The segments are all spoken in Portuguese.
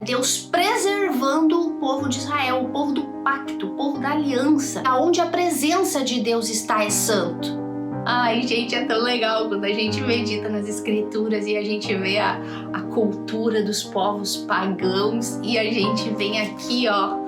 Deus preservando o povo de Israel, o povo do pacto, o povo da aliança, aonde a presença de Deus está é santo. Ai, gente, é tão legal quando a gente medita nas escrituras e a gente vê a cultura dos povos pagãos e a gente vem aqui, ó,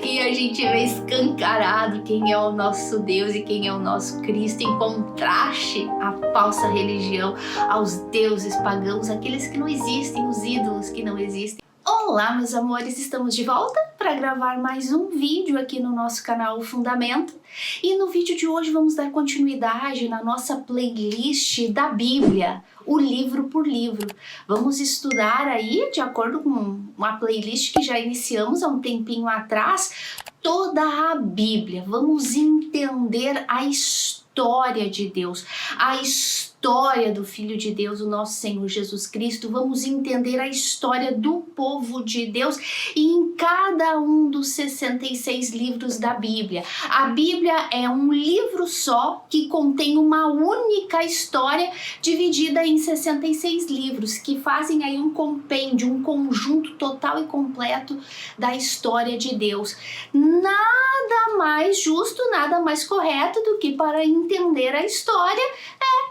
e a gente vê escancarado quem é o nosso Deus e quem é o nosso Cristo, em contraste à falsa religião, aos deuses pagãos, aqueles que não existem, os ídolos que não existem. Olá, meus amores, estamos de volta para gravar mais um vídeo aqui no nosso canal O Fundamento. E no vídeo de hoje vamos dar continuidade na nossa playlist da Bíblia, o livro por livro. Vamos estudar aí, de acordo com uma playlist que já iniciamos há um tempinho atrás, toda a Bíblia. Vamos entender a história de Deus, a história do Filho de Deus, o nosso Senhor Jesus Cristo. Vamos entender a história do povo de Deus e em cada um dos 66 livros da Bíblia. A Bíblia é um livro só que contém uma única história dividida em 66 livros que fazem aí um compêndio, um conjunto total e completo da história de Deus. Nada mais justo, nada mais correto do que para entender a história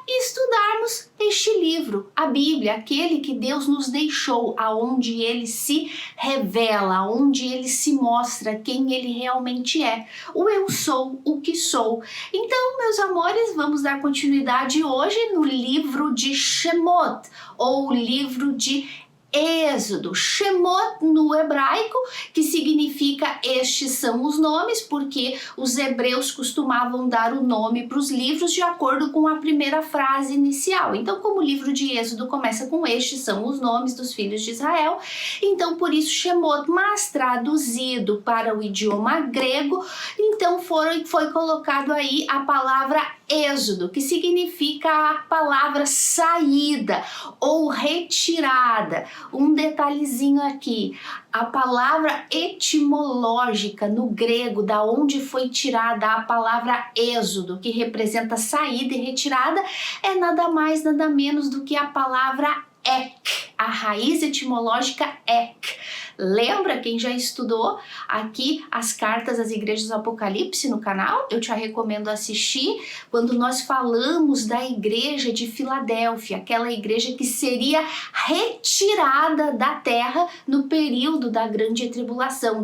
estudarmos este livro, a Bíblia, aquele que Deus nos deixou, aonde ele se revela, aonde ele se mostra quem ele realmente é, o eu sou, o que sou. Então, meus amores, vamos dar continuidade hoje no livro de Shemot, ou o livro de Êxodo. Shemot no hebraico, que significa estes são os nomes, porque os hebreus costumavam dar o nome para os livros de acordo com a primeira frase inicial. Então, como o livro de Êxodo começa com estes são os nomes dos filhos de Israel, então por isso Shemot, mas traduzido para o idioma grego, então foi colocado aí a palavra Êxodo, que significa a palavra saída ou retirada. Um detalhezinho aqui, a palavra etimológica no grego, da onde foi tirada a palavra êxodo, que representa saída e retirada, é nada mais, nada menos do que a palavra ek, a raiz etimológica ek. Lembra quem já estudou aqui as cartas às igrejas do Apocalipse no canal? Eu te recomendo assistir quando nós falamos da igreja de Filadélfia, aquela igreja que seria retirada da terra no período da grande tribulação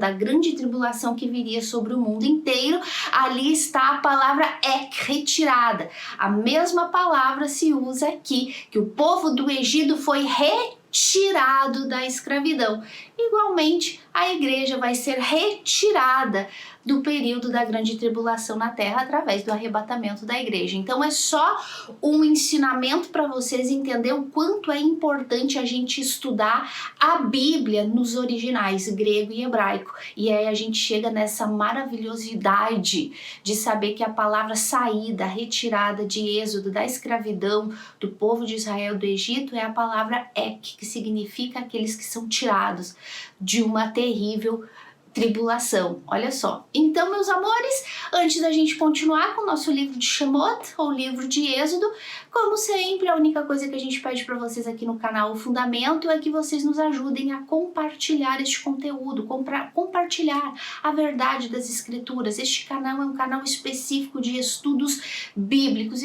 que viria sobre o mundo inteiro. Ali está a palavra ek, retirada. A mesma palavra se usa aqui, que o povo do Egito foi retirado da escravidão. Igualmente, a igreja vai ser retirada do período da grande tribulação na terra através do arrebatamento da igreja. Então é só um ensinamento para vocês entender o quanto é importante a gente estudar a Bíblia nos originais, grego e hebraico. E aí a gente chega nessa maravilhosidade de saber que a palavra saída, retirada de Êxodo, da escravidão do povo de Israel do Egito, é a palavra ek, que significa aqueles que são tirados de uma terrível tribulação. Olha só. Então, meus amores, antes da gente continuar com o nosso livro de Shemot, ou livro de Êxodo, como sempre, a única coisa que a gente pede para vocês aqui no canal O Fundamento é que vocês nos ajudem a compartilhar este conteúdo, compartilhar a verdade das escrituras. Este canal é um canal específico de estudos bíblicos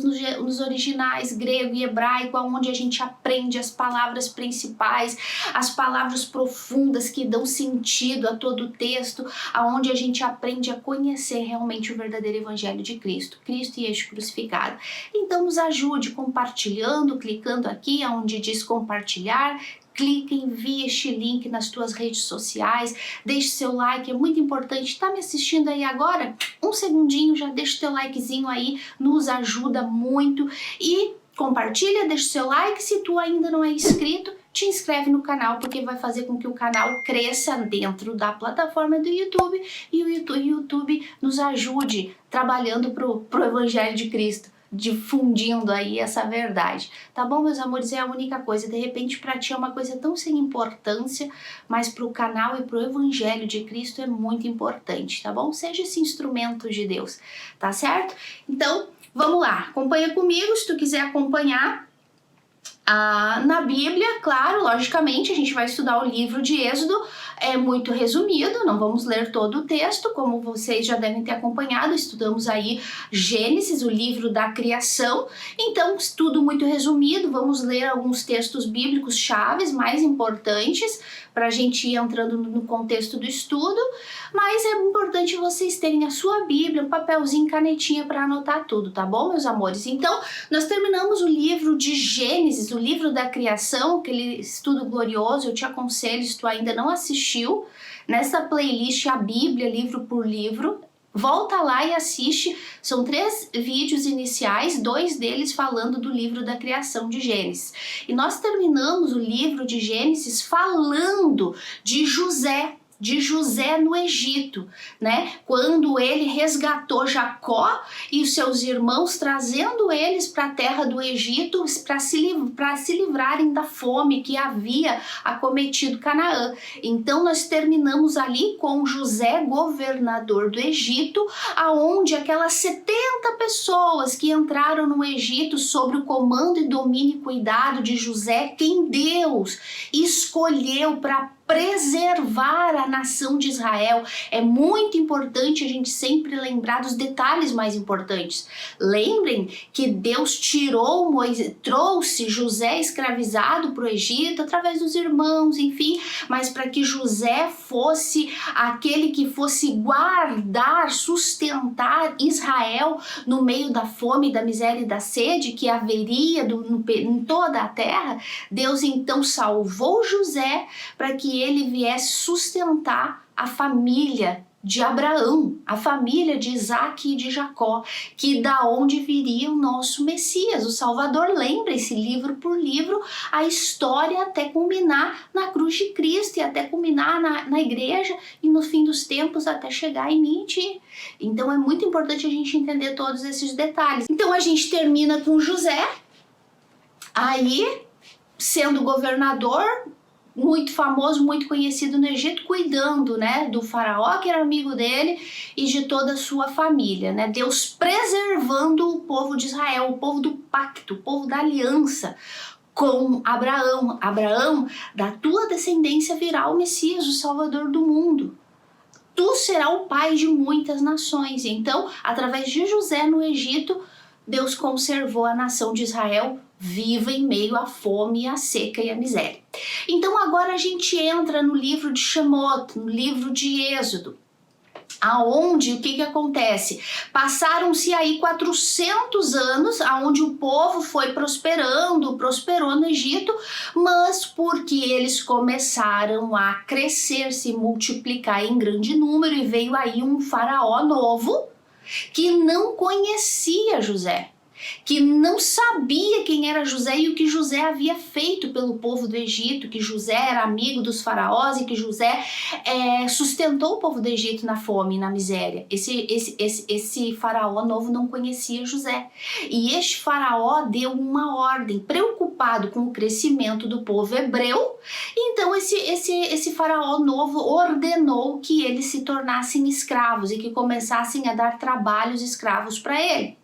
nos originais, grego e hebraico, onde a gente aprende as palavras principais, as palavras profundas que dão sentido a todo o texto, aonde a gente aprende a conhecer realmente o verdadeiro evangelho de Cristo e este crucificado. Então nos ajude compartilhando, clicando aqui onde diz compartilhar, clica, envia este link nas tuas redes sociais, deixe seu like, é muito importante. Tá me assistindo aí agora? Um segundinho, já deixa o teu likezinho aí, nos ajuda muito e compartilha, deixa o seu like. Se tu ainda não é inscrito, te inscreve no canal, porque vai fazer com que o canal cresça dentro da plataforma do YouTube e o YouTube nos ajude trabalhando pro Evangelho de Cristo, difundindo aí essa verdade, tá bom, meus amores? É a única coisa, de repente pra ti é uma coisa tão sem importância, mas pro canal e pro Evangelho de Cristo é muito importante, tá bom? Seja esse instrumento de Deus, tá certo? Então, vamos lá, acompanha comigo, se tu quiser acompanhar Na Bíblia, claro, logicamente, a gente vai estudar o livro de Êxodo, é muito resumido, não vamos ler todo o texto, como vocês já devem ter acompanhado, estudamos aí Gênesis, o livro da criação, então tudo muito resumido, vamos ler alguns textos bíblicos chaves, mais importantes, para a gente ir entrando no contexto do estudo, mas é importante vocês terem a sua Bíblia, um papelzinho, canetinha para anotar tudo, tá bom, meus amores? Então, nós terminamos o livro de Gênesis, o livro da criação, aquele estudo glorioso, eu te aconselho, se tu ainda não assistiu, nessa playlist a Bíblia, livro por livro, volta lá e assiste, são 3 vídeos iniciais, 2 deles falando do livro da criação de Gênesis. E nós terminamos o livro de Gênesis falando de José no Egito, né? Quando ele resgatou Jacó e os seus irmãos, trazendo eles para a terra do Egito para se livrarem da fome que havia acometido Canaã. Então nós terminamos ali com José, governador do Egito, aonde aquelas 70 pessoas que entraram no Egito sob o comando e domínio e cuidado de José, quem Deus escolheu para preservar a nação de Israel. É muito importante a gente sempre lembrar dos detalhes mais importantes. Lembrem que Deus tirou Moisés, trouxe José escravizado para o Egito através dos irmãos, enfim, mas para que José fosse aquele que fosse guardar, sustentar Israel no meio da fome, da miséria e da sede que haveria em toda a terra, Deus então salvou José para que ele viesse sustentar a família de Abraão, a família de Isaac e de Jacó, que da onde viria o nosso Messias, o Salvador. Lembre-se, livro por livro, a história até culminar na cruz de Cristo e até culminar na igreja e no fim dos tempos até chegar em mim e ti. Então é muito importante a gente entender todos esses detalhes. Então a gente termina com José, aí sendo governador, muito famoso, muito conhecido no Egito, cuidando, né, do faraó que era amigo dele e de toda a sua família, né? Deus preservando o povo de Israel, o povo do pacto, o povo da aliança com Abraão. Abraão, da tua descendência virá o Messias, o Salvador do mundo. Tu será o pai de muitas nações. Então, através de José no Egito, Deus conservou a nação de Israel viva em meio à fome, à seca e à miséria. Então agora a gente entra no livro de Shemot, no livro de Êxodo, aonde o que acontece? Passaram-se aí 400 anos, aonde o povo foi prosperou no Egito, mas porque eles começaram a crescer, se multiplicar em grande número, e veio aí um faraó novo que não conhecia José, que não sabia quem era José e o que José havia feito pelo povo do Egito, que José era amigo dos faraós e que José sustentou o povo do Egito na fome e na miséria. Esse faraó novo não conhecia José. E este faraó deu uma ordem, preocupado com o crescimento do povo hebreu. Então esse faraó novo ordenou que eles se tornassem escravos e que começassem a dar trabalhos escravos para ele.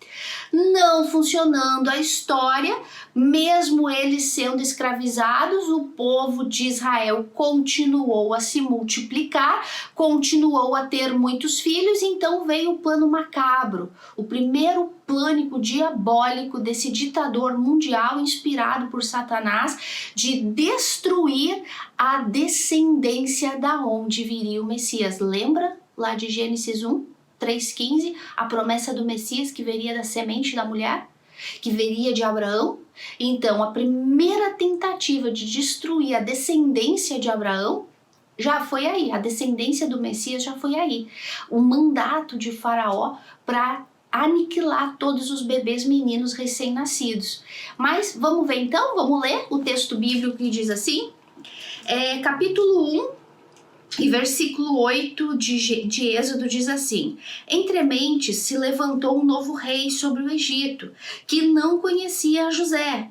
Não funcionando a história, mesmo eles sendo escravizados, o povo de Israel continuou a se multiplicar, continuou a ter muitos filhos, então veio o plano macabro, o primeiro plano diabólico desse ditador mundial inspirado por Satanás de destruir a descendência da onde viria o Messias. Lembra lá de Gênesis 1:3-15, a promessa do Messias que viria da semente da mulher, que viria de Abraão? Então, a primeira tentativa de destruir a descendência de Abraão já foi aí, a descendência do Messias já foi aí. O mandato de Faraó para aniquilar todos os bebês meninos recém-nascidos. Mas vamos ver então, vamos ler o texto bíblico que diz assim, capítulo 1, e versículo 8 de Êxodo diz assim: Entrementes se levantou um novo rei sobre o Egito, que não conhecia José.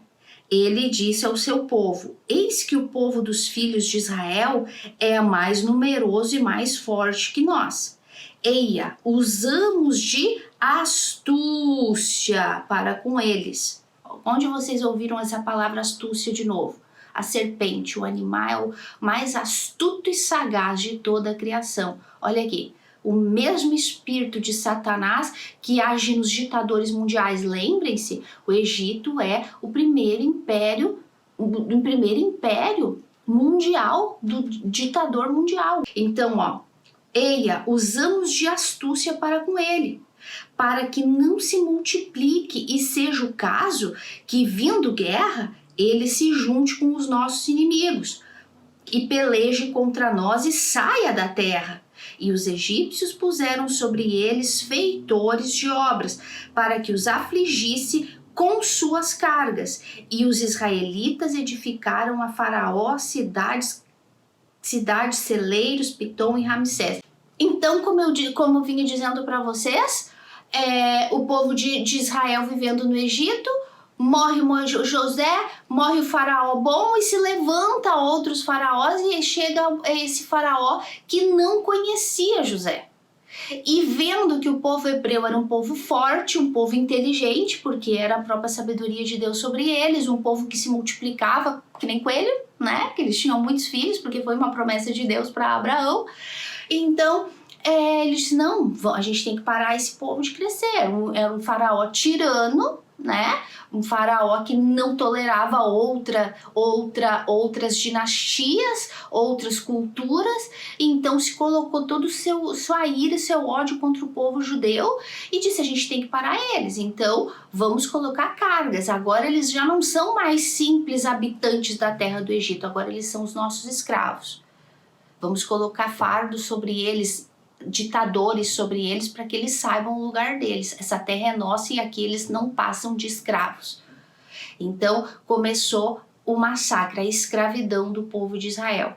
Ele disse ao seu povo: Eis que o povo dos filhos de Israel é mais numeroso e mais forte que nós. Eia, usamos de astúcia para com eles. Onde vocês ouviram essa palavra astúcia de novo? A serpente, o animal mais astuto e sagaz de toda a criação. Olha aqui, o mesmo espírito de Satanás que age nos ditadores mundiais. Lembrem-se, o Egito é o primeiro império mundial, do ditador mundial. Então, ó, eia, usamos de astúcia para com ele, para que não se multiplique e seja o caso que, vindo guerra, ele se junte com os nossos inimigos e peleje contra nós e saia da terra. E os egípcios puseram sobre eles feitores de obras, para que os afligisse com suas cargas. E os israelitas edificaram a Faraó cidades, celeiros, Pitom e Ramsés. Então, como eu vinha dizendo para vocês, o povo de Israel vivendo no Egito, morre José, morre o faraó bom e se levanta outros faraós e chega esse faraó que não conhecia José. E vendo que o povo hebreu era um povo forte, um povo inteligente, porque era a própria sabedoria de Deus sobre eles, um povo que se multiplicava que nem coelho, né? Que eles tinham muitos filhos, porque foi uma promessa de Deus para Abraão. Então, ele disse, não, a gente tem que parar esse povo de crescer. Era um faraó tirano, né? Um faraó que não tolerava outras dinastias, outras culturas. Então se colocou todo sua ira, seu ódio contra o povo judeu e disse, a gente tem que parar eles, então vamos colocar cargas. Agora eles já não são mais simples habitantes da terra do Egito, agora eles são os nossos escravos. Vamos colocar fardos sobre eles, ditadores sobre eles, para que eles saibam o lugar deles. Essa terra é nossa e aqui eles não passam de escravos. Então começou o massacre, a escravidão do povo de Israel.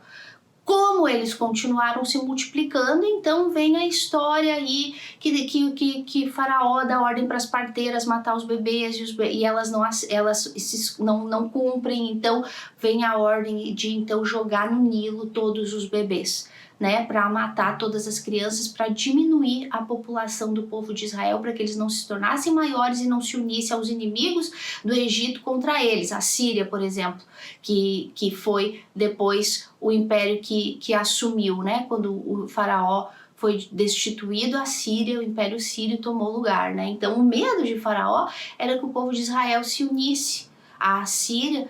Como eles continuaram se multiplicando, então vem a história aí que Faraó dá ordem para as parteiras matar os bebês e elas não cumprem, então vem a ordem de então jogar no Nilo todos os bebês, né, para matar todas as crianças, para diminuir a população do povo de Israel, para que eles não se tornassem maiores e não se unissem aos inimigos do Egito contra eles. A Síria, por exemplo, que foi depois o império que assumiu, né, quando o faraó foi destituído, a Síria, o Império Sírio tomou lugar, né? Então o medo de Faraó era que o povo de Israel se unisse à Síria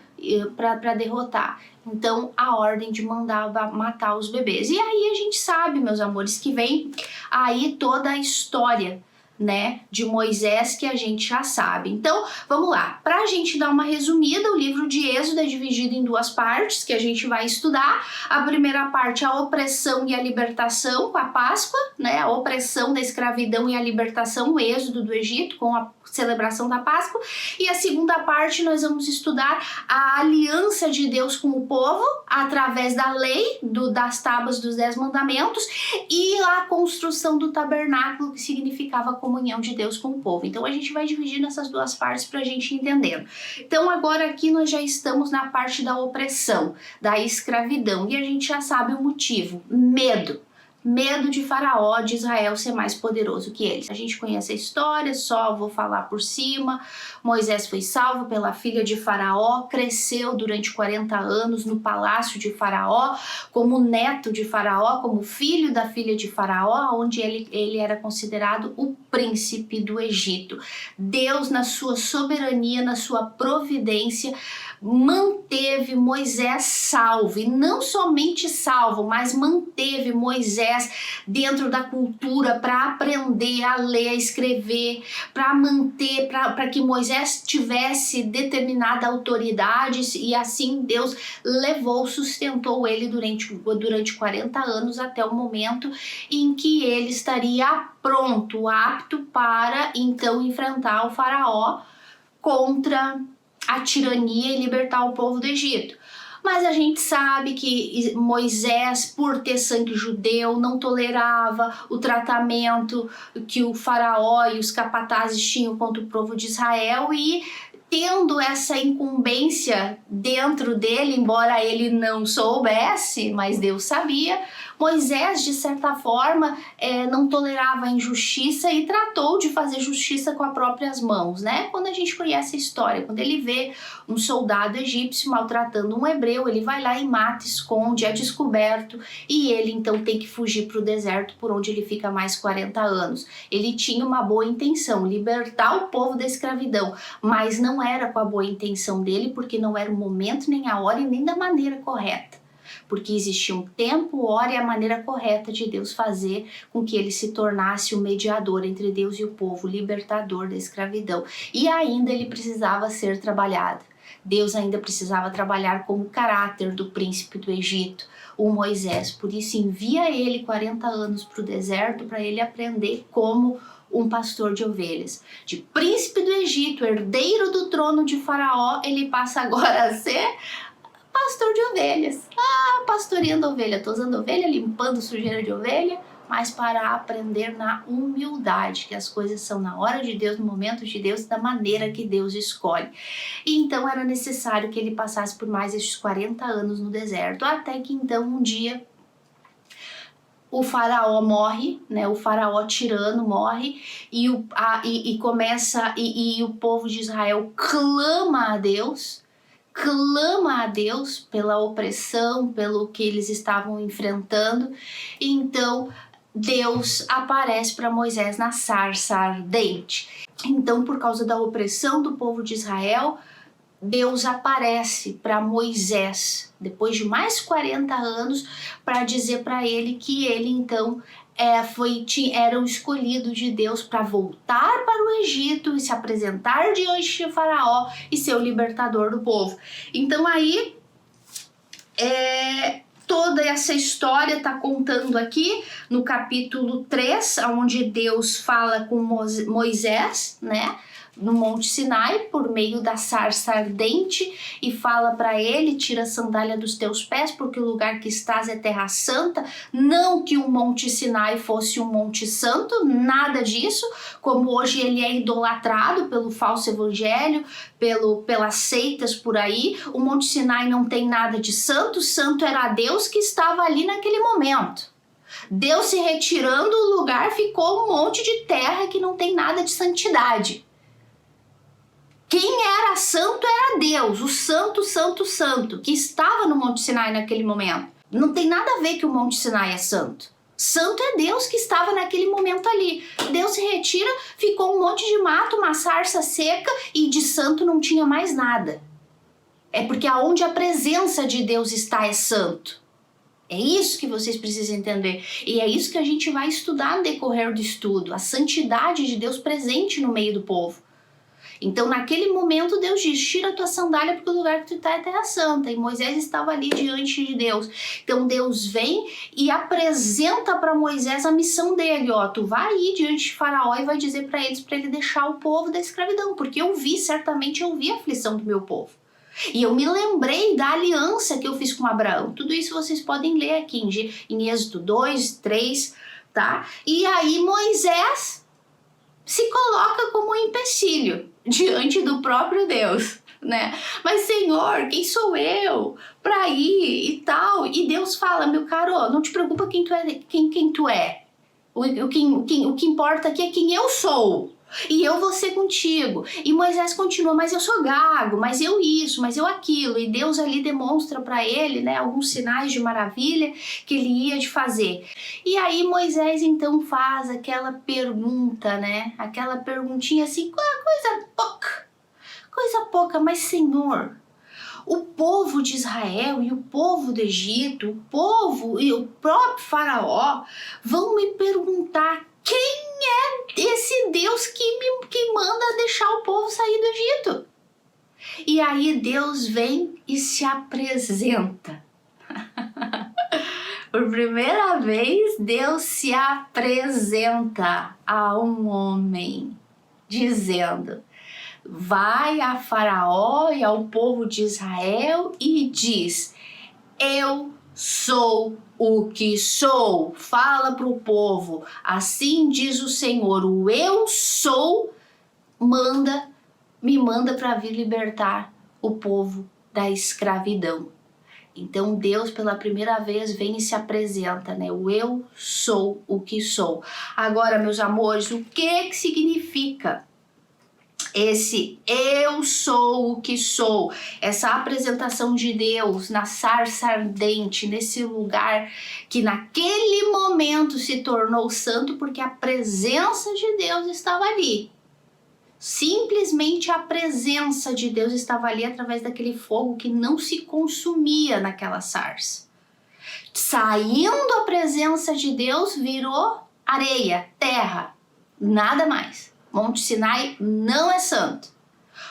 para derrotar. Então a ordem de mandar matar os bebês. E aí a gente sabe, meus amores, que vem aí toda a história, né, de Moisés, que a gente já sabe. Então, vamos lá. Para a gente dar uma resumida, o livro de Êxodo é dividido em duas partes, que a gente vai estudar. A primeira parte é a opressão e a libertação, com a Páscoa, né, a opressão da escravidão e a libertação, o êxodo do Egito, com a celebração da Páscoa. E a segunda parte nós vamos estudar a aliança de Deus com o povo, através da lei, das tábuas dos 10 mandamentos, e a construção do tabernáculo, que significava a comunhão de Deus com o povo. Então a gente vai dividir nessas duas partes para a gente entendendo. Então agora aqui nós já estamos na parte da opressão, da escravidão, e a gente já sabe o motivo: medo. Medo de Faraó, de Israel ser mais poderoso que eles. A gente conhece a história, só vou falar por cima. Moisés foi salvo pela filha de Faraó, cresceu durante 40 anos no palácio de Faraó, como neto de Faraó, como filho da filha de Faraó, onde ele era considerado o príncipe do Egito. Deus, na sua soberania, na sua providência, manteve Moisés salvo, e não somente salvo, mas manteve Moisés dentro da cultura para aprender a ler, a escrever, para manter, para que Moisés tivesse determinada autoridade, e assim Deus levou, sustentou ele durante 40 anos, até o momento em que ele estaria pronto, apto para então enfrentar o Faraó contra a tirania e libertar o povo do Egito. Mas a gente sabe que Moisés, por ter sangue judeu, não tolerava o tratamento que o Faraó e os capatazes tinham contra o povo de Israel, e tendo essa incumbência dentro dele, embora ele não soubesse, mas Deus sabia, Moisés, de certa forma, não tolerava a injustiça e tratou de fazer justiça com as próprias mãos, né? Quando a gente conhece a história, quando ele vê um soldado egípcio maltratando um hebreu, ele vai lá e mata, esconde, é descoberto, e ele então tem que fugir para o deserto, por onde ele fica mais 40 anos. Ele tinha uma boa intenção, libertar o povo da escravidão, mas não era com a boa intenção dele, porque não era o momento, nem a hora e nem da maneira correta. Porque existia um tempo, hora e a maneira correta de Deus fazer com que ele se tornasse o mediador entre Deus e o povo, o libertador da escravidão. E ainda ele precisava ser trabalhado. Deus ainda precisava trabalhar com o caráter do príncipe do Egito, o Moisés. Por isso envia ele 40 anos para o deserto para ele aprender como um pastor de ovelhas. De príncipe do Egito, herdeiro do trono de Faraó, ele passa agora a ser pastor de ovelhas. Pastoreando ovelha, tô usando ovelha, limpando sujeira de ovelha, mas para aprender na humildade, que as coisas são na hora de Deus, no momento de Deus, da maneira que Deus escolhe. E então era necessário que ele passasse por mais esses 40 anos no deserto, até que então um dia o faraó morre, né? O faraó tirano morre e o povo de Israel clama a Deus pela opressão, pelo que eles estavam enfrentando. E então Deus aparece para Moisés na sarça ardente. Então, por causa da opressão do povo de Israel, Deus aparece para Moisés, depois de mais 40 anos, para dizer para ele que ele então era o escolhido de Deus para voltar para o Egito e se apresentar diante de Faraó e ser o libertador do povo. Então aí toda essa história está contando aqui no capítulo 3, onde Deus fala com Moisés, né? No Monte Sinai, por meio da sarça ardente, e fala para ele: tira a sandália dos teus pés, porque o lugar que estás é terra santa. Não que o Monte Sinai fosse um monte santo, nada disso, como hoje ele é idolatrado pelo falso evangelho, pelas seitas por aí. O Monte Sinai não tem nada de santo, santo era Deus que estava ali naquele momento. Deus se retirando do lugar, ficou um monte de terra que não tem nada de santidade. Quem era santo era Deus, o santo, santo, santo, que estava no Monte Sinai naquele momento. Não tem nada a ver que o Monte Sinai é santo. Santo é Deus que estava naquele momento ali. Deus se retira, ficou um monte de mato, uma sarça seca, e de santo não tinha mais nada. É porque aonde a presença de Deus está é santo. É isso que vocês precisam entender. E é isso que a gente vai estudar no decorrer do estudo. A santidade de Deus presente no meio do povo. Então, naquele momento, Deus diz: tira a tua sandália, porque o lugar que tu está é terra santa. E Moisés estava ali diante de Deus. Então, Deus vem e apresenta para Moisés a missão dele. Tu vai ir diante de Faraó e vai dizer para ele deixar o povo da escravidão. Porque certamente eu vi a aflição do meu povo. E eu me lembrei da aliança que eu fiz com Abraão. Tudo isso vocês podem ler aqui em Êxodo 2, 3, tá? E aí Moisés se coloca como um empecilho diante do próprio Deus, né? Mas, Senhor, quem sou eu para ir e tal? E Deus fala: meu caro, não te preocupa quem tu é, quem tu é. O que importa aqui é quem eu sou. E eu vou ser contigo. E Moisés continua: mas eu sou gago, mas eu isso, mas eu aquilo. E Deus ali demonstra para ele, né, alguns sinais de maravilha que ele ia de fazer. E aí Moisés então faz aquela pergunta, né? Aquela perguntinha assim: coisa pouca, mas Senhor, o povo de Israel e o povo do Egito, o povo e o próprio Faraó vão me perguntar: quem é esse Deus que manda deixar o povo sair do Egito? E aí Deus vem e se apresenta. Por primeira vez, Deus se apresenta a um homem, dizendo: vai a Faraó e ao povo de Israel e diz: eu sou o que sou. Fala para o povo: assim diz o Senhor, o eu sou manda me manda para vir libertar o povo da escravidão. Então Deus pela primeira vez vem e se apresenta, né? O eu sou o que sou. Agora, meus amores, o que significa esse eu sou o que sou? Essa apresentação de Deus na sarça ardente, nesse lugar que naquele momento se tornou santo porque a presença de Deus estava ali. Simplesmente a presença de Deus estava ali através daquele fogo que não se consumia naquela sarça. Saindo a presença de Deus, virou areia, terra, nada mais. Monte Sinai não é santo.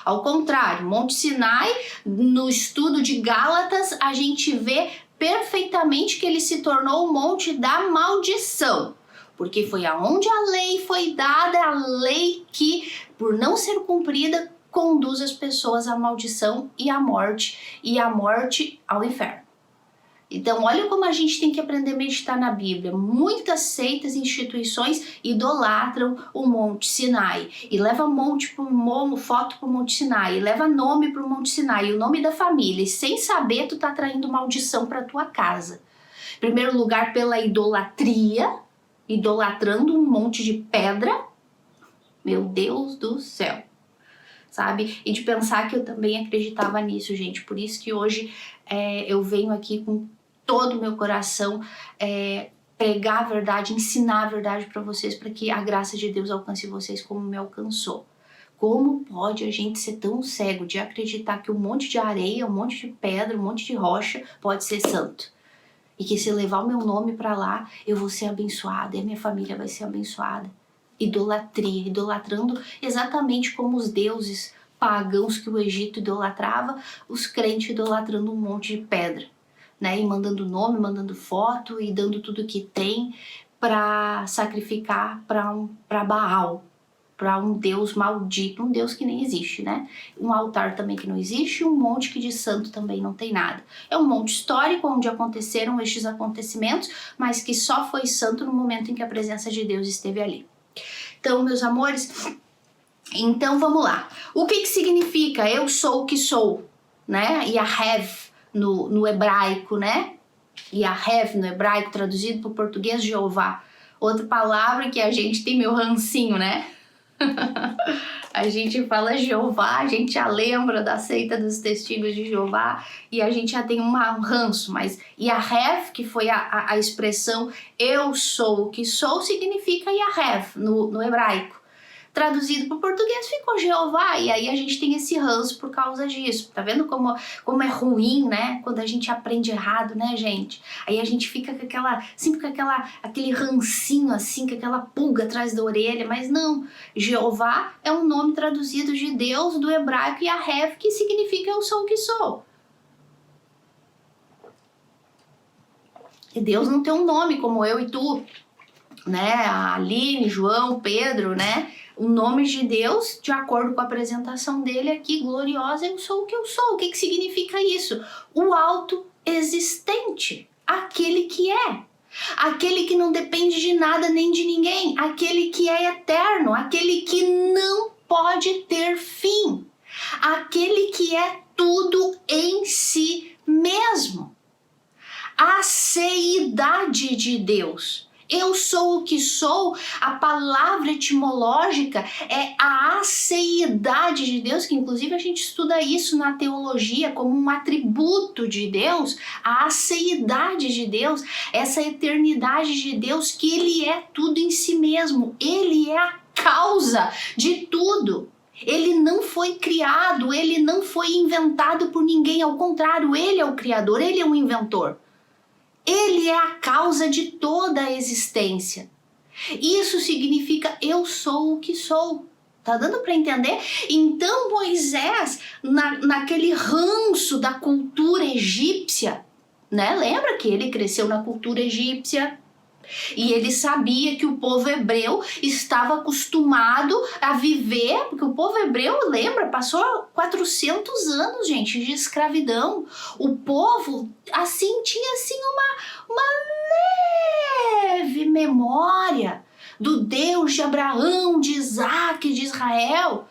Ao contrário, Monte Sinai, no estudo de Gálatas, a gente vê perfeitamente que ele se tornou o monte da maldição. Porque foi aonde a lei foi dada, a lei que, por não ser cumprida, conduz as pessoas à maldição e à morte ao inferno. Então, olha como a gente tem que aprender a meditar na Bíblia. Muitas seitas e instituições idolatram o Monte Sinai. E leva foto para o Monte Sinai. E leva nome para o Monte Sinai. E o nome da família. E sem saber, tu tá traindo maldição para tua casa. Em primeiro lugar, pela idolatria. Idolatrando um monte de pedra. Meu Deus do céu. Sabe? E de pensar que eu também acreditava nisso, gente. Por isso que hoje eu venho aqui com todo o meu coração pregar a verdade, ensinar a verdade para vocês, para que a graça de Deus alcance vocês como me alcançou. Como pode a gente ser tão cego de acreditar que um monte de areia, um monte de pedra, um monte de rocha pode ser santo? E que se levar o meu nome para lá, eu vou ser abençoada e a minha família vai ser abençoada. Idolatria, idolatrando exatamente como os deuses pagãos que o Egito idolatrava, os crentes idolatrando um monte de pedra, né? E mandando nome, mandando foto e dando tudo que tem para sacrificar para Baal, para um Deus maldito, um Deus que nem existe, né? Um altar também que não existe, um monte que de santo também não tem nada. É um monte histórico onde aconteceram estes acontecimentos, mas que só foi santo no momento em que a presença de Deus esteve ali. Então, meus amores, então vamos lá. O que significa eu sou o que sou, né? Yahev no hebraico, né? Yahev no hebraico, traduzido para o português, Jeová. Outra palavra que a gente tem meu rancinho, né? A gente fala Jeová, a gente já lembra da seita dos testigos de Jeová e a gente já tem um ranço, mas Yahev, que foi a expressão eu sou o que sou, significa Yahev no hebraico. Traduzido para o português ficou Jeová, e aí a gente tem esse ranço por causa disso. Tá vendo como é ruim, né? Quando a gente aprende errado, né, gente? Aí a gente fica sempre com aquele rancinho assim, com aquela pulga atrás da orelha, mas não. Jeová é um nome traduzido de Deus do hebraico Yahev, que significa eu sou o que sou. E Deus não tem um nome como eu e tu, né? A Aline, João, Pedro, né? O nome de Deus, de acordo com a apresentação dele aqui, gloriosa, eu sou o que eu sou. O que significa isso? O autoexistente, aquele que é. Aquele que não depende de nada nem de ninguém. Aquele que é eterno, aquele que não pode ter fim. Aquele que é tudo em si mesmo. A seidade de Deus. Eu sou o que sou, a palavra etimológica é a aceidade de Deus, que inclusive a gente estuda isso na teologia como um atributo de Deus, a aceidade de Deus, essa eternidade de Deus, que Ele é tudo em si mesmo, Ele é a causa de tudo. Ele não foi criado, Ele não foi inventado por ninguém, ao contrário, Ele é o criador, Ele é o inventor. Ele é a causa de toda a existência. Isso significa eu sou o que sou. Tá dando para entender? Então Moisés, naquele ranço da cultura egípcia, né? Lembra que ele cresceu na cultura egípcia? E ele sabia que o povo hebreu estava acostumado a viver, porque o povo hebreu, lembra, passou 400 anos, gente, de escravidão. O povo, assim, tinha assim uma leve memória do Deus de Abraão, de Isaac, de Israel.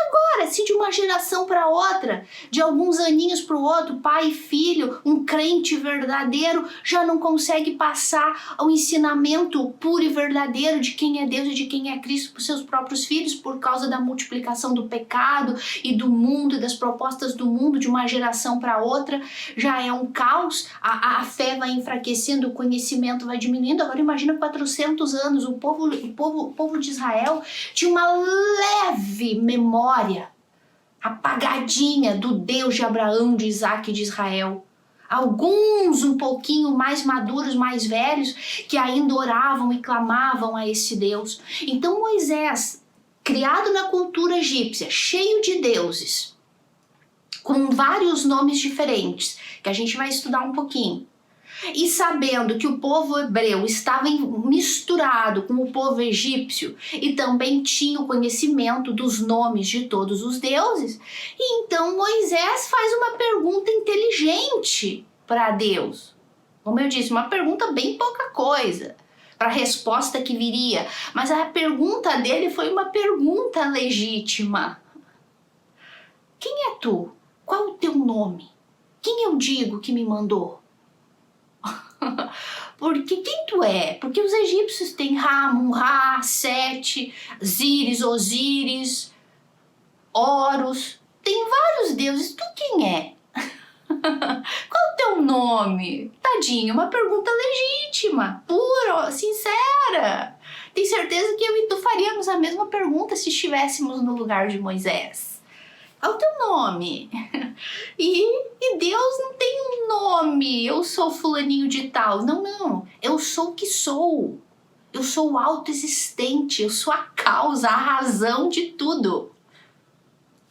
Agora, se de uma geração para outra, de alguns aninhos para o outro, pai e filho, um crente verdadeiro já não consegue passar o ensinamento puro e verdadeiro de quem é Deus e de quem é Cristo para os seus próprios filhos por causa da multiplicação do pecado e do mundo e das propostas do mundo de uma geração para outra, já é um caos, a fé vai enfraquecendo, o conhecimento vai diminuindo. Agora imagina 400 anos, o povo de Israel tinha uma leve memória apagadinha do Deus de Abraão, de Isaac e de Israel. Alguns um pouquinho mais maduros, mais velhos, que ainda oravam e clamavam a esse Deus. Então Moisés, criado na cultura egípcia, cheio de deuses, com vários nomes diferentes, que a gente vai estudar um pouquinho, e sabendo que o povo hebreu estava misturado com o povo egípcio e também tinha o conhecimento dos nomes de todos os deuses, então Moisés faz uma pergunta inteligente para Deus. Como eu disse, uma pergunta bem pouca coisa para a resposta que viria, mas a pergunta dele foi uma pergunta legítima. Quem é tu? Qual o teu nome? Quem eu digo que me mandou? Porque quem tu é? Porque os egípcios têm Ra, Mun-Ra, Sete, Zíris, Osíris, Horus. Tem vários deuses. Tu quem é? Qual o teu nome? Tadinho, uma pergunta legítima, pura, sincera. Tenho certeza que eu e tu faríamos a mesma pergunta se estivéssemos no lugar de Moisés. Qual o teu nome? E Deus não tem um nome, eu sou fulaninho de tal. Não. Eu sou o que sou. Eu sou o autoexistente, eu sou a causa, a razão de tudo.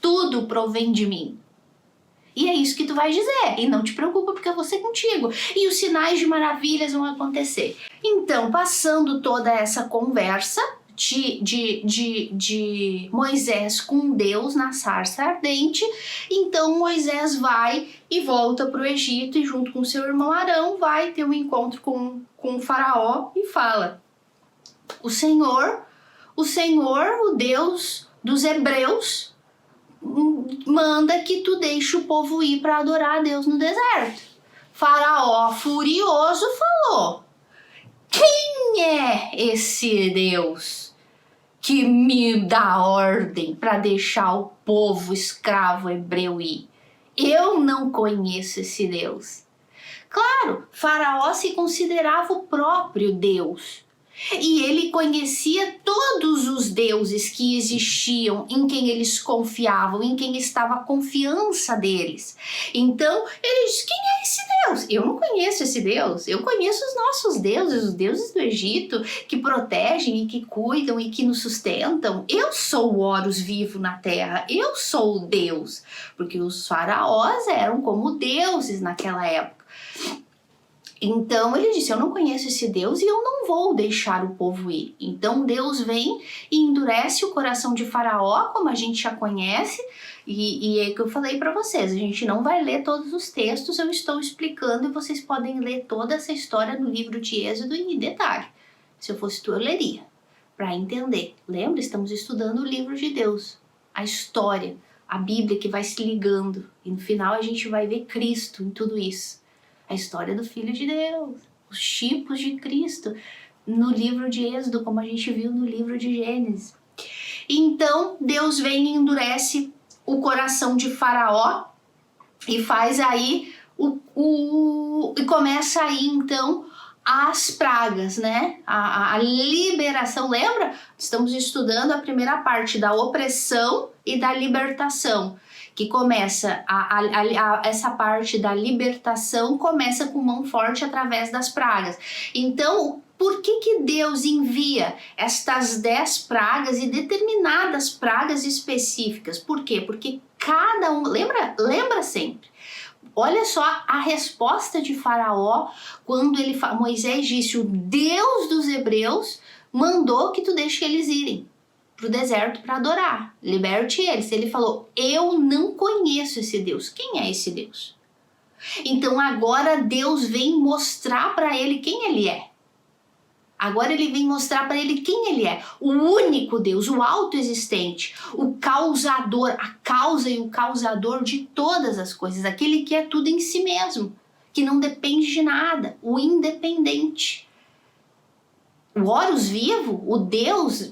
Tudo provém de mim. E é isso que tu vais dizer. E não te preocupa, porque eu vou ser contigo. E os sinais de maravilhas vão acontecer. Então, passando toda essa conversa de Moisés com Deus na sarça ardente, então Moisés vai e volta para o Egito e junto com seu irmão Arão vai ter um encontro com o faraó e fala: o Senhor, o Deus dos hebreus, manda que tu deixe o povo ir para adorar a Deus no deserto. Faraó, furioso, falou: quem é esse Deus que me dá ordem para deixar o povo escravo hebreu ir? Eu não conheço esse Deus. Claro, Faraó se considerava o próprio Deus. E ele conhecia todos os deuses que existiam, em quem eles confiavam, em quem estava a confiança deles. Então, ele disse: quem é esse Deus? Eu não conheço esse Deus. Eu conheço os nossos deuses, os deuses do Egito, que protegem e que cuidam e que nos sustentam. Eu sou o Horus vivo na terra. Eu sou o Deus. Porque os faraós eram como deuses naquela época. Então ele disse: eu não conheço esse Deus e eu não vou deixar o povo ir. Então Deus vem e endurece o coração de Faraó, como a gente já conhece, e é que eu falei para vocês, a gente não vai ler todos os textos, eu estou explicando e vocês podem ler toda essa história no livro de Êxodo em detalhe. Se eu fosse tu, eu leria, para entender. Lembra? Estamos estudando o livro de Deus, a história, a Bíblia que vai se ligando, e no final a gente vai ver Cristo em tudo isso. A história do Filho de Deus, os tipos de Cristo, no livro de Êxodo, como a gente viu no livro de Gênesis. Então, Deus vem e endurece o coração de Faraó e faz aí e começa aí, então, as pragas, né? A liberação, lembra? Estamos estudando a primeira parte da opressão e da libertação, que começa, essa parte da libertação começa com mão forte através das pragas. Então, por que Deus envia estas 10 pragas e determinadas pragas específicas? Por quê? Porque cada um, lembra sempre, olha só a resposta de Faraó quando Moisés disse: o Deus dos hebreus mandou que tu deixe eles irem pro deserto para adorar, liberte eles. Ele falou: eu não conheço esse Deus. Quem é esse Deus? Então agora Deus vem mostrar para ele quem ele é. Agora ele vem mostrar para ele quem ele é, o único Deus, o autoexistente, o causador, a causa e o causador de todas as coisas, aquele que é tudo em si mesmo, que não depende de nada, o independente. O Horus vivo, o Deus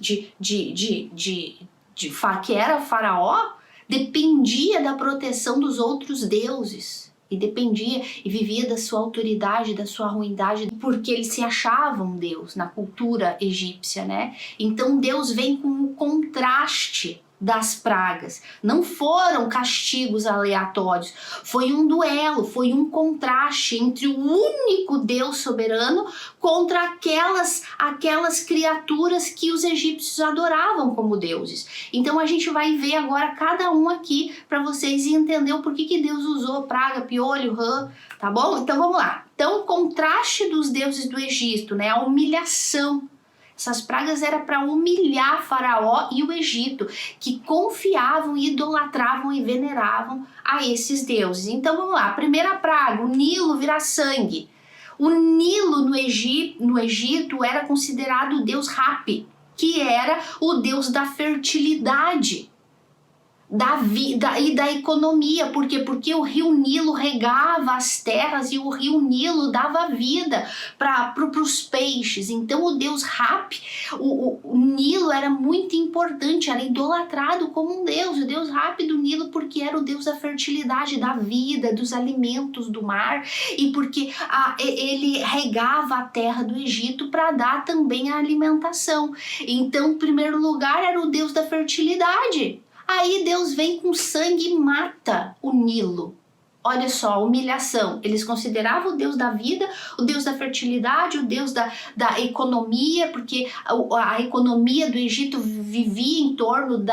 que era Faraó, dependia da proteção dos outros deuses. E dependia e vivia da sua autoridade, da sua ruindade, porque ele se achava um Deus na cultura egípcia, né? Então Deus vem com o contraste das pragas. Não foram castigos aleatórios, foi um duelo, foi um contraste entre o único Deus soberano contra aquelas criaturas que os egípcios adoravam como deuses. Então a gente vai ver agora cada um aqui para vocês entender o porquê que Deus usou praga, piolho, rã, tá bom? Então vamos lá. Então o contraste dos deuses do Egito, né? A humilhação. Essas pragas eram para humilhar Faraó e o Egito, que confiavam, idolatravam e veneravam a esses deuses. Então vamos lá, primeira praga, o Nilo virar sangue. O Nilo no Egito era considerado o deus Hapi, que era o deus da fertilidade, da vida e da economia. Por quê? Porque o rio Nilo regava as terras e o rio Nilo dava vida para os peixes. Então o deus Hapi, o Nilo era muito importante, era idolatrado como um deus, o deus Hapi do Nilo, porque era o deus da fertilidade, da vida, dos alimentos do mar, e porque ele regava a terra do Egito para dar também a alimentação. Então, em primeiro lugar, era o deus da fertilidade. Aí Deus vem com sangue e mata o Nilo. Olha só, a humilhação. Eles consideravam o Deus da vida, o Deus da fertilidade, o Deus da economia, porque a economia do Egito vivia em torno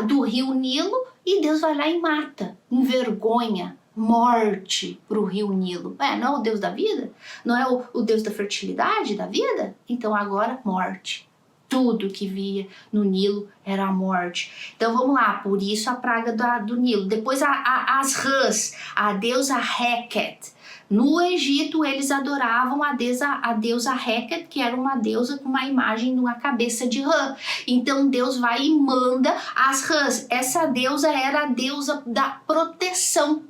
do rio Nilo, e Deus vai lá e mata, envergonha, morte para o rio Nilo. Não é o Deus da vida? Não é o Deus da fertilidade, da vida? Então agora, morte. Tudo que via no Nilo era a morte. Então vamos lá, por isso a praga do Nilo. Depois as rãs, a deusa Heket. No Egito eles adoravam a deusa Heket, que era uma deusa com uma imagem de uma cabeça de rã. Então Deus vai e manda as rãs. Essa deusa era a deusa da proteção,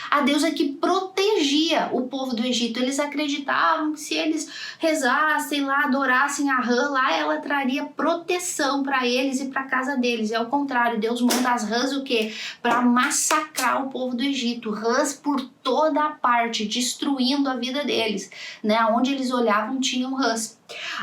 a deusa que protegia o povo do Egito. Eles acreditavam que se eles rezassem lá, adorassem a rã lá, ela traria proteção para eles e para a casa deles. É o contrário, Deus manda as rãs o quê? Para massacrar o povo do Egito. Rãs por toda a parte, destruindo a vida deles, né? Onde eles olhavam tinham rãs.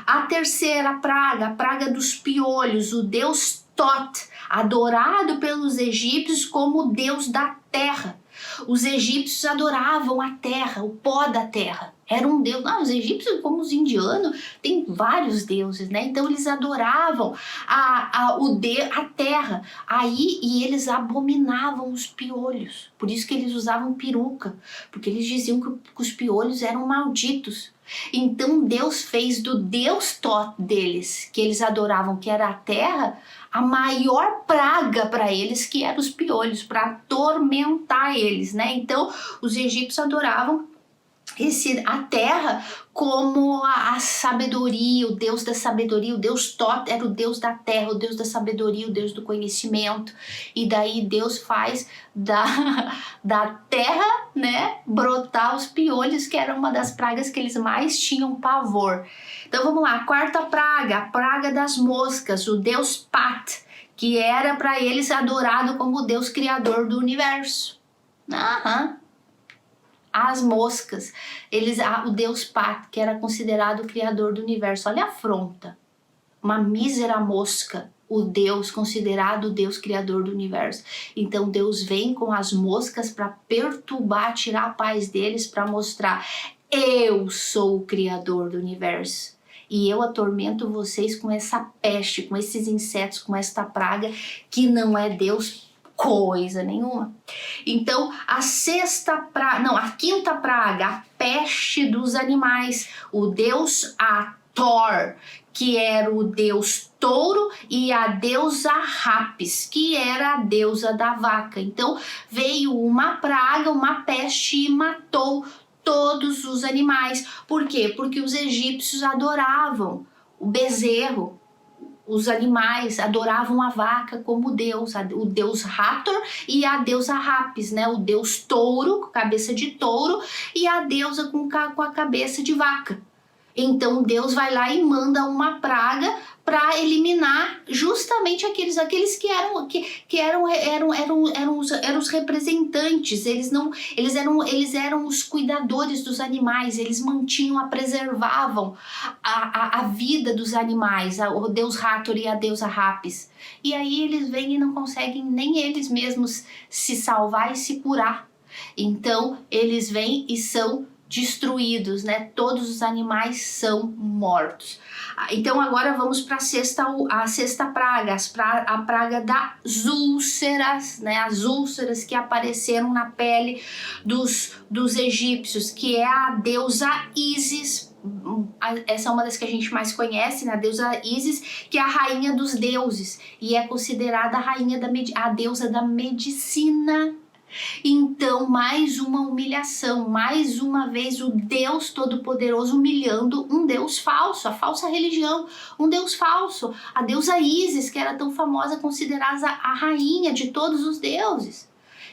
A terceira praga, a praga dos piolhos, o deus Tot, adorado pelos egípcios como o deus da terra. Os egípcios adoravam a terra, o pó da terra. Era um deus. Os egípcios, como os indianos, tem vários deuses, né? Então eles adoravam a terra. E eles abominavam os piolhos. Por isso que eles usavam peruca, porque eles diziam que os piolhos eram malditos. Então Deus fez do deus Tot deles, que eles adoravam, que era a terra, a maior praga para eles, que eram os piolhos, para atormentar eles, né? Então os egípcios adoravam a terra como a sabedoria, o deus da sabedoria. O deus Tot era o deus da terra, o deus da sabedoria, o deus do conhecimento. E daí Deus faz da terra, né, brotar os piolhos, que era uma das pragas que eles mais tinham pavor. Então vamos lá, a quarta praga, a praga das moscas, o deus Pat, que era para eles adorado como o deus criador do universo. As moscas, o deus Pat, que era considerado o criador do universo. Olha a afronta, uma mísera mosca, o Deus considerado o Deus criador do universo. Então Deus vem com as moscas para perturbar, tirar a paz deles, para mostrar: eu sou o criador do universo e eu atormento vocês com essa peste, com esses insetos, com esta praga que não é Deus coisa nenhuma. Então a quinta praga, a peste dos animais, o deus Ator, que era o deus touro, e a deusa Rapis, que era a deusa da vaca. Então veio uma praga, uma peste, e matou todos os animais. Por quê? Porque os egípcios adoravam o bezerro. Os animais adoravam a vaca como deus, o deus Hathor e a deusa Apis, né? O deus touro, com cabeça de touro, e a deusa com a cabeça de vaca. Então Deus vai lá e manda uma praga para eliminar justamente aqueles que eram os representantes. Eles eram os cuidadores dos animais. Eles preservavam a vida dos animais, o deus Hathor e a deusa Apis. E aí eles vêm e não conseguem nem eles mesmos se salvar e se curar. Então eles vêm e são destruídos, né? Todos os animais são mortos. Então agora vamos para a sexta praga, a praga das úlceras, né? As úlceras que apareceram na pele dos egípcios, que é a deusa Ísis. Essa é uma das que a gente mais conhece, né? A deusa Ísis, que é a rainha dos deuses e é considerada a deusa da medicina. Então, mais uma humilhação, mais uma vez o Deus Todo-Poderoso humilhando um Deus falso, a falsa religião, um Deus falso, a deusa Ísis, que era tão famosa, considerada a rainha de todos os deuses,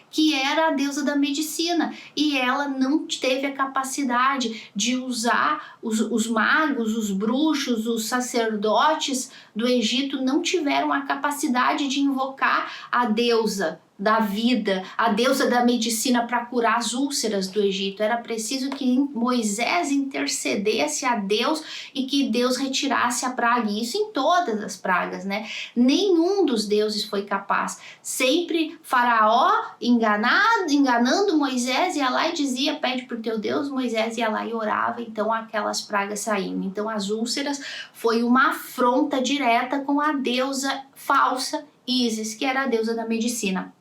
que era a deusa da medicina, e ela não teve a capacidade de usar, os magos, os bruxos, os sacerdotes do Egito não tiveram a capacidade de invocar a deusa da vida, a deusa da medicina para curar as úlceras do Egito. Era preciso que Moisés intercedesse a Deus e que Deus retirasse a praga, e isso em todas as pragas, né? Nenhum dos deuses foi capaz. Sempre Faraó enganando Moisés, ia lá e dizia, pede por teu Deus. Moisés ia lá e orava, então aquelas pragas saíam. Então as úlceras foi uma afronta direta com a deusa falsa Ísis, que era a deusa da medicina.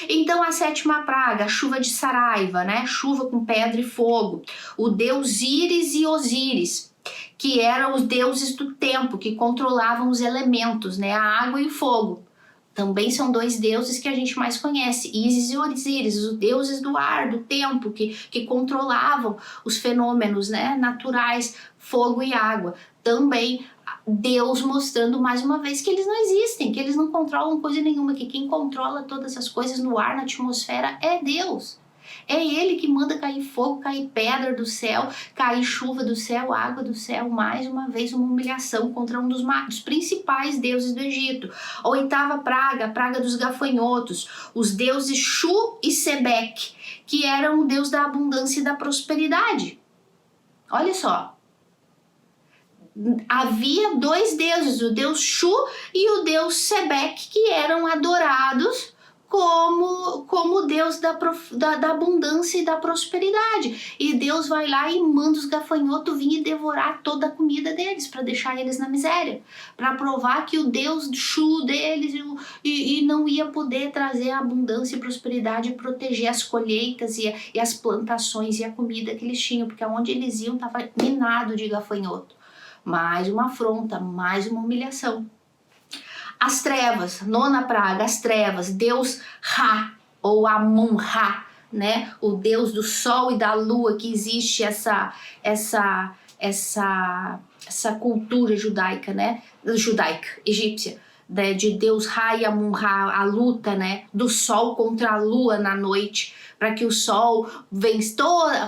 Então a sétima praga, a chuva de Saraiva, né? Chuva com pedra e fogo. O deus Íris e Osíris, que eram os deuses do tempo, que controlavam os elementos, né? A água e o fogo. Também são dois deuses que a gente mais conhece, Ísis e Osíris, os deuses do ar, do tempo, que controlavam os fenômenos, né, naturais, fogo e água. Também Deus mostrando mais uma vez que eles não existem, que eles não controlam coisa nenhuma, que quem controla todas as coisas no ar, na atmosfera, é Deus. É Ele que manda cair fogo, cair pedra do céu, cair chuva do céu, água do céu. Mais uma vez uma humilhação contra um dos principais deuses do Egito. A oitava praga, a praga dos gafanhotos. Os deuses Shu e Sebeque, que eram o deus da abundância e da prosperidade. Olha só. Havia dois deuses, o deus Shu e o deus Sebeque, que eram adorados como Deus da abundância e da prosperidade. E Deus vai lá e manda os gafanhotos vir e devorar toda a comida deles, para deixar eles na miséria, para provar que o Deus Shu deles e não ia poder trazer a abundância e prosperidade e proteger as colheitas e as plantações e a comida que eles tinham, porque onde eles iam estava minado de gafanhoto. Mais uma afronta, mais uma humilhação. As trevas, nona praga, as trevas, Deus Ra, ou Amun-Ra, né? O Deus do sol e da lua, que existe essa cultura judaica, né? Egípcia, né? De Deus Ra e Amun-Ra, a luta, né? Do sol contra a lua na noite, para que o sol vence.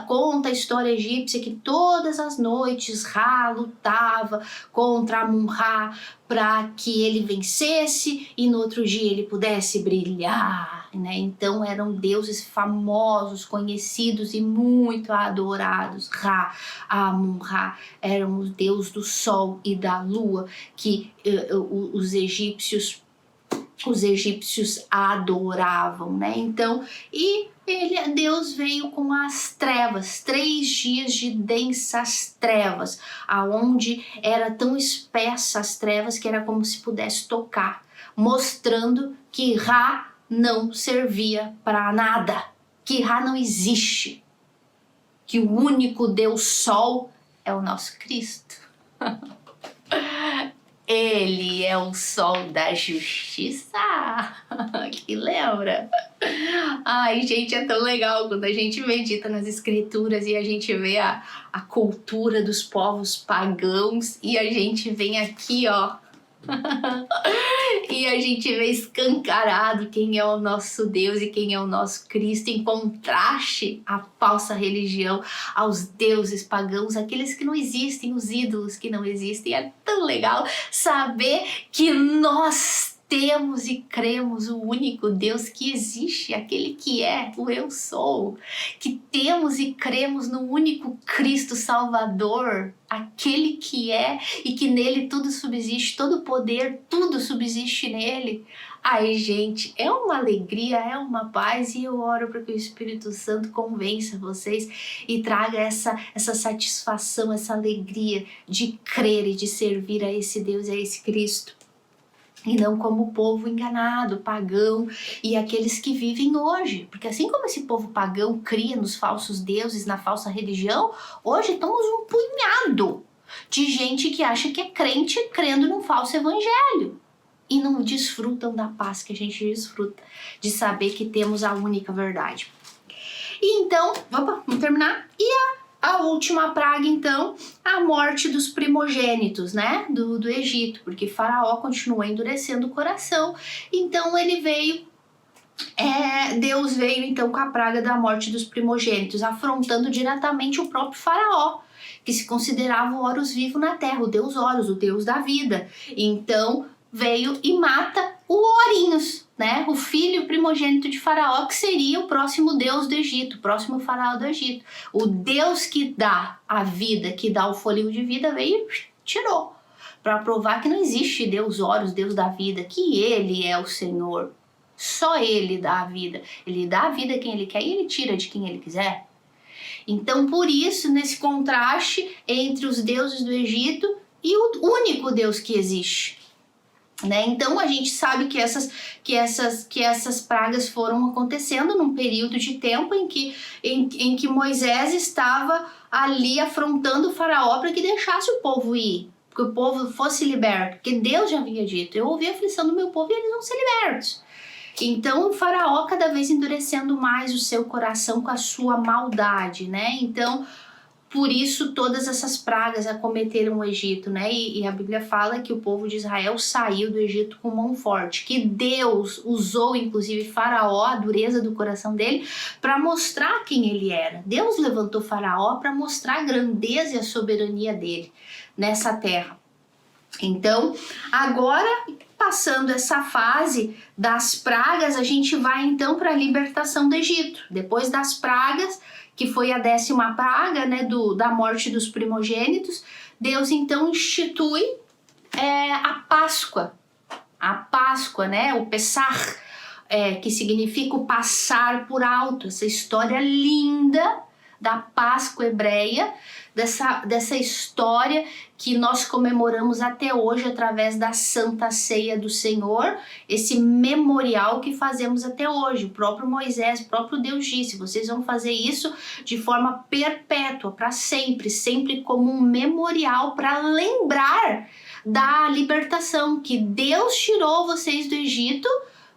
Conta a história egípcia que todas as noites Ra lutava contra Amun-Ra para que ele vencesse e no outro dia ele pudesse brilhar, né? Então eram deuses famosos, conhecidos e muito adorados. Ra, Amun-Ra eram os deuses do sol e da lua que os egípcios adoravam, né? Então, Deus veio com as trevas, 3 dias de densas trevas, aonde era tão espessa as trevas que era como se pudesse tocar, mostrando que Ra não servia para nada, que Ra não existe, que o único Deus Sol é o nosso Cristo. Ele é o sol da justiça. Que lembra? Ai, gente, é tão legal quando a gente medita nas escrituras e a gente vê a cultura dos povos pagãos e a gente vem aqui, ó. E a gente vê escancarado quem é o nosso Deus e quem é o nosso Cristo, em contraste à falsa religião, aos deuses pagãos, aqueles que não existem, os ídolos que não existem. É tão legal saber que nós temos e cremos o único Deus que existe, aquele que é o Eu Sou, que temos e cremos no único Cristo Salvador, aquele que é e que nele tudo subsiste, todo poder, tudo subsiste nele. Ai, gente, é uma alegria, é uma paz, e eu oro para que o Espírito Santo convença vocês e traga essa satisfação, essa alegria de crer e de servir a esse Deus e a esse Cristo. E não como o povo enganado, pagão e aqueles que vivem hoje. Porque assim como esse povo pagão cria nos falsos deuses, na falsa religião, hoje estamos um punhado de gente que acha que é crente crendo num falso evangelho. E não desfrutam da paz que a gente desfruta, de saber que temos a única verdade. E então, vamos terminar? E a última praga, então, a morte dos primogênitos, né, do Egito, porque Faraó continuou endurecendo o coração. Então ele veio, Deus veio então com a praga da morte dos primogênitos, afrontando diretamente o próprio Faraó, que se considerava o Horus vivo na terra, o deus Horus, o deus da vida. Então veio e mata o Ourinhos, né? O filho primogênito de Faraó, que seria o próximo deus do Egito, o próximo faraó do Egito. O Deus que dá a vida, que dá o fôlego de vida, veio e tirou, para provar que não existe Deus Horus, Deus da vida, que ele é o Senhor. Só ele dá a vida. Ele dá a vida a quem ele quer e ele tira de quem ele quiser. Então, por isso, nesse contraste entre os deuses do Egito e o único Deus que existe, né? Então a gente sabe que essas pragas foram acontecendo num período de tempo em que Moisés estava ali afrontando o faraó para que deixasse o povo ir, que o povo fosse liberto, porque Deus já havia dito: eu ouvi a aflição do meu povo e eles vão ser libertos. Então o faraó cada vez endurecendo mais o seu coração com a sua maldade, né? Então por isso todas essas pragas acometeram o Egito, né? E a Bíblia fala que o povo de Israel saiu do Egito com mão forte, que Deus usou inclusive Faraó, a dureza do coração dele, para mostrar quem ele era. Deus levantou Faraó para mostrar a grandeza e a soberania dele nessa terra. Então, agora, passando essa fase das pragas, a gente vai então para a libertação do Egito. Depois das pragas, que foi a 10ª praga, né, da morte dos primogênitos, Deus então institui a Páscoa, né, o Pessach, que significa o passar por alto, essa história linda da Páscoa hebreia, dessa história que nós comemoramos até hoje através da Santa Ceia do Senhor, esse memorial que fazemos até hoje. O próprio Moisés, o próprio Deus disse: vocês vão fazer isso de forma perpétua, para sempre, sempre como um memorial para lembrar da libertação, que Deus tirou vocês do Egito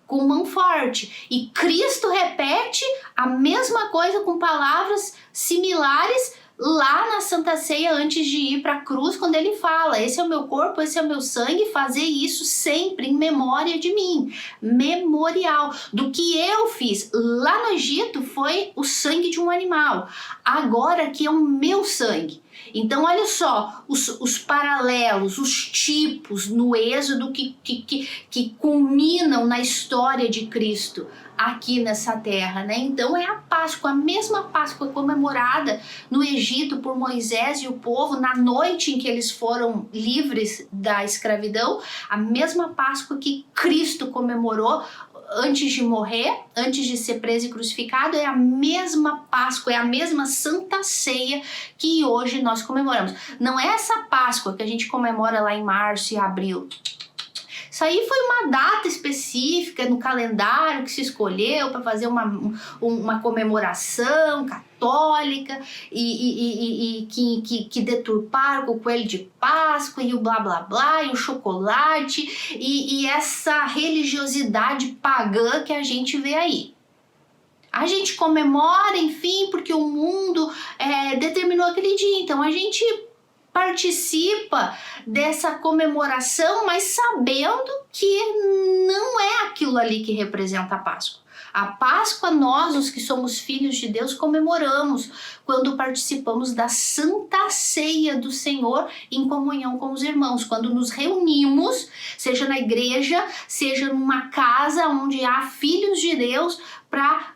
com mão forte. E Cristo repete a mesma coisa com palavras similares lá na Santa Ceia antes de ir para a cruz, quando ele fala: esse é o meu corpo, esse é o meu sangue, fazer isso sempre em memória de mim. Memorial do que eu fiz lá no Egito foi o sangue de um animal, agora que é o meu sangue. Então olha só os paralelos, os tipos no Êxodo que culminam na história de Cristo aqui nessa terra, né? Então é a Páscoa, a mesma Páscoa comemorada no Egito por Moisés e o povo na noite em que eles foram livres da escravidão, a mesma Páscoa que Cristo comemorou antes de morrer, antes de ser preso e crucificado. É a mesma Páscoa, é a mesma Santa Ceia que hoje nós comemoramos. Não é essa Páscoa que a gente comemora lá em março e abril. Isso aí foi uma data específica no calendário que se escolheu para fazer uma comemoração católica e que deturparam com o coelho de Páscoa e o blá blá blá e o chocolate e essa religiosidade pagã que a gente vê aí. A gente comemora, enfim, porque o mundo determinou aquele dia, então a gente participa dessa comemoração, mas sabendo que não é aquilo ali que representa a Páscoa. A Páscoa, nós, os que somos filhos de Deus, comemoramos quando participamos da Santa Ceia do Senhor em comunhão com os irmãos, quando nos reunimos, seja na igreja, seja numa casa onde há filhos de Deus, para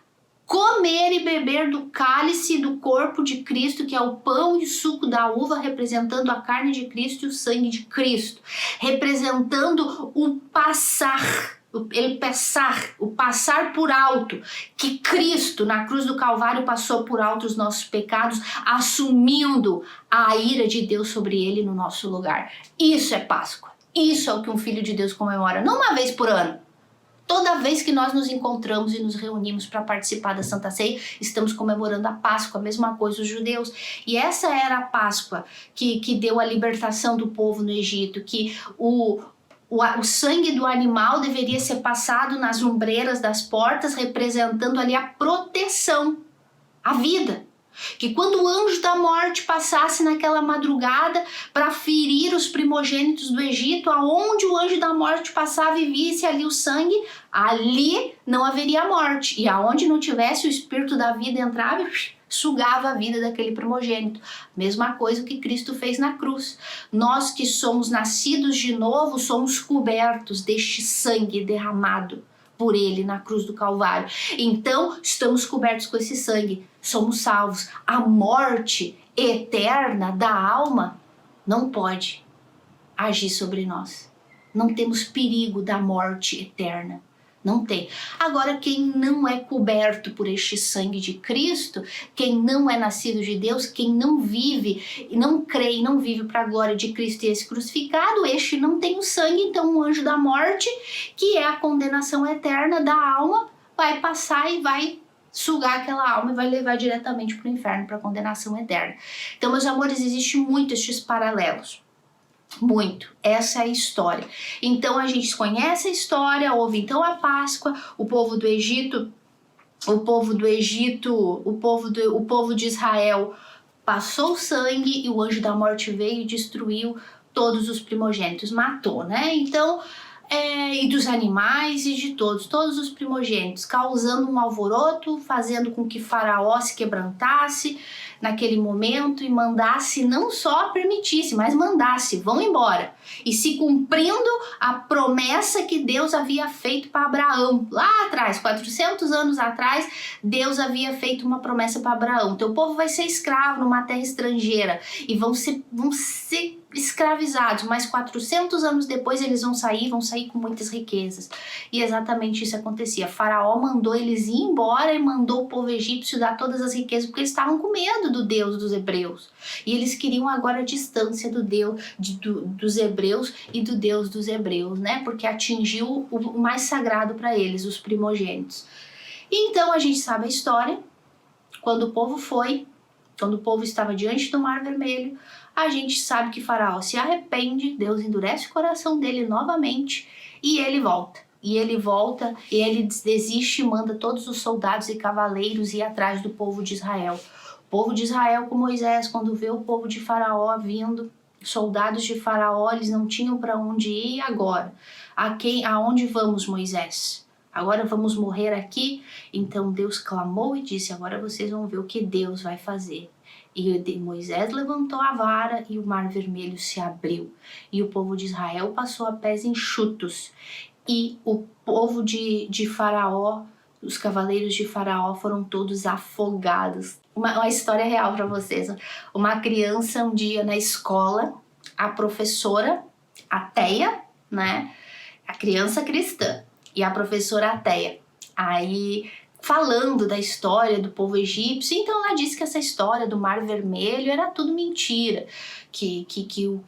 comer e beber do cálice do corpo de Cristo, que é o pão e o suco da uva, representando a carne de Cristo e o sangue de Cristo, representando o passar por alto, que Cristo na cruz do Calvário passou por alto os nossos pecados, assumindo a ira de Deus sobre ele no nosso lugar. Isso é Páscoa. Isso é o que um filho de Deus comemora, não uma vez por ano. Toda vez que nós nos encontramos e nos reunimos para participar da Santa Ceia, estamos comemorando a Páscoa, a mesma coisa os judeus. E essa era a Páscoa que deu a libertação do povo no Egito, que o sangue do animal deveria ser passado nas ombreiras das portas, representando ali a proteção, a vida. Que quando o anjo da morte passasse naquela madrugada para ferir os primogênitos do Egito, aonde o anjo da morte passava e visse ali o sangue, ali não haveria morte. E aonde não tivesse, o espírito da vida entrava e sugava a vida daquele primogênito. Mesma coisa que Cristo fez na cruz. Nós que somos nascidos de novo, somos cobertos deste sangue derramado por ele na cruz do Calvário. Então, estamos cobertos com esse sangue, somos salvos. A morte eterna da alma não pode agir sobre nós. Não temos perigo da morte eterna. Não tem. Agora, quem não é coberto por este sangue de Cristo, quem não é nascido de Deus, quem não vive, não crê e não vive para a glória de Cristo e esse crucificado, este não tem o sangue, então o anjo da morte, que é a condenação eterna da alma, vai passar e vai sugar aquela alma e vai levar diretamente para o inferno, para a condenação eterna. Então, meus amores, existem muitos estes paralelos. Muito, essa é a história. Então a gente conhece a história, houve então a Páscoa, o povo de Israel passou o sangue e o anjo da morte veio e destruiu todos os primogênitos, matou, né? Então, e dos animais e de todos os primogênitos, causando um alvoroço, fazendo com que Faraó se quebrantasse naquele momento e mandasse, não só permitisse, mas mandasse, vão embora. E se cumprindo a promessa que Deus havia feito para Abraão, lá atrás, 400 anos atrás, Deus havia feito uma promessa para Abraão. Teu povo vai ser escravo numa terra estrangeira e vão ser escravizados, mas 400 anos depois eles vão sair com muitas riquezas. E exatamente isso acontecia. Faraó mandou eles ir embora e mandou o povo egípcio dar todas as riquezas, porque eles estavam com medo do Deus dos hebreus. E eles queriam agora a distância do Deus dos hebreus e do Deus dos hebreus, né? Porque atingiu o mais sagrado para eles, os primogênitos. E então a gente sabe a história. Quando o povo estava diante do Mar Vermelho, a gente sabe que Faraó se arrepende, Deus endurece o coração dele novamente e ele volta. E ele desiste e manda todos os soldados e cavaleiros ir atrás do povo de Israel. O povo de Israel com Moisés, quando vê o povo de Faraó vindo, soldados de Faraó, eles não tinham para onde ir agora. Aonde vamos, Moisés? Agora vamos morrer aqui? Então Deus clamou e disse, agora vocês vão ver o que Deus vai fazer. E Moisés levantou a vara e o Mar Vermelho se abriu. E o povo de Israel passou a pés enxutos. E o povo de Faraó, os cavaleiros de Faraó foram todos afogados. Uma história real para vocês. Uma criança um dia na escola, a professora ateia, né? A criança cristã e a professora ateia. Aí falando da história do povo egípcio. Então ela disse que essa história do Mar Vermelho era tudo mentira, que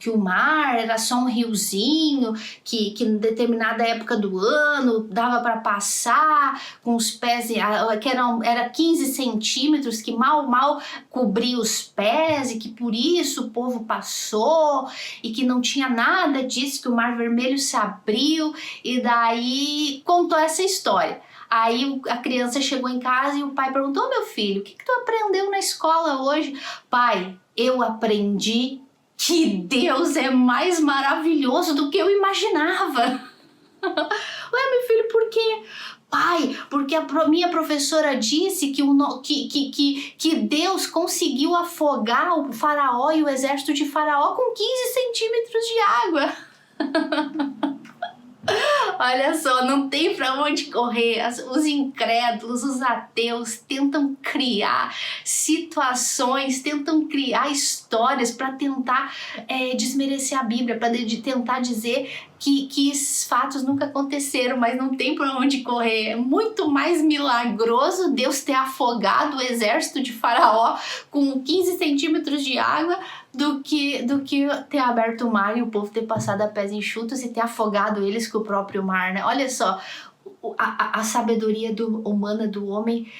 o mar era só um riozinho, que em determinada época do ano dava para passar com os pés, que era 15 centímetros, que mal cobria os pés, e que por isso o povo passou, e que não tinha nada disso, que o Mar Vermelho se abriu, e daí contou essa história. Aí a criança chegou em casa e o pai perguntou: meu filho, o que tu aprendeu na escola hoje? Pai, eu aprendi que Deus é mais maravilhoso do que eu imaginava. Ué, meu filho, por quê? Pai, porque a minha professora disse que Deus conseguiu afogar o faraó e o exército de faraó com 15 centímetros de água. Olha só, não tem pra onde correr. Os incrédulos, os ateus tentam criar situações, tentam criar histórias para tentar desmerecer a Bíblia, para tentar dizer que esses fatos nunca aconteceram, mas não tem pra onde correr. É muito mais milagroso Deus ter afogado o exército de Faraó com 15 centímetros de água do que ter aberto o mar e o povo ter passado a pés enxutos e ter afogado eles com o próprio mar, né? Olha só, a sabedoria humana do homem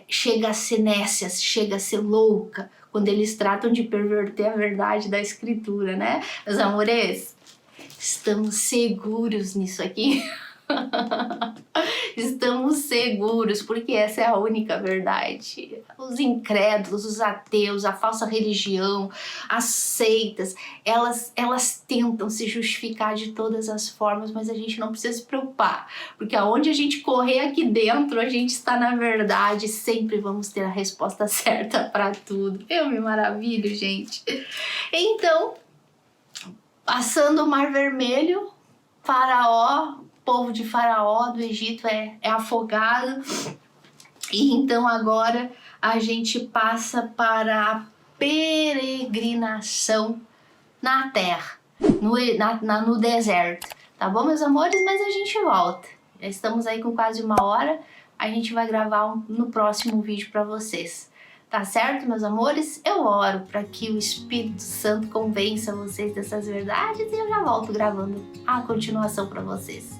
chega a ser nécia, chega a ser louca quando eles tratam de perverter a verdade da Escritura, né? Meus amores, estamos seguros nisso aqui. Estamos seguros, porque essa é a única verdade. Os incrédulos, os ateus, a falsa religião, as seitas, elas tentam se justificar de todas as formas, mas a gente não precisa se preocupar, porque aonde a gente correr aqui dentro, a gente está na verdade, sempre vamos ter a resposta certa para tudo. Eu me maravilho, gente. Então, passando o Mar Vermelho, o povo de Faraó do Egito é afogado, e então agora a gente passa para a peregrinação na terra, no deserto, tá bom, meus amores? Mas a gente volta, já estamos aí com quase 1 hora, a gente vai gravar no próximo vídeo para vocês. Tá certo, meus amores? Eu oro para que o Espírito Santo convença vocês dessas verdades e eu já volto gravando a continuação para vocês.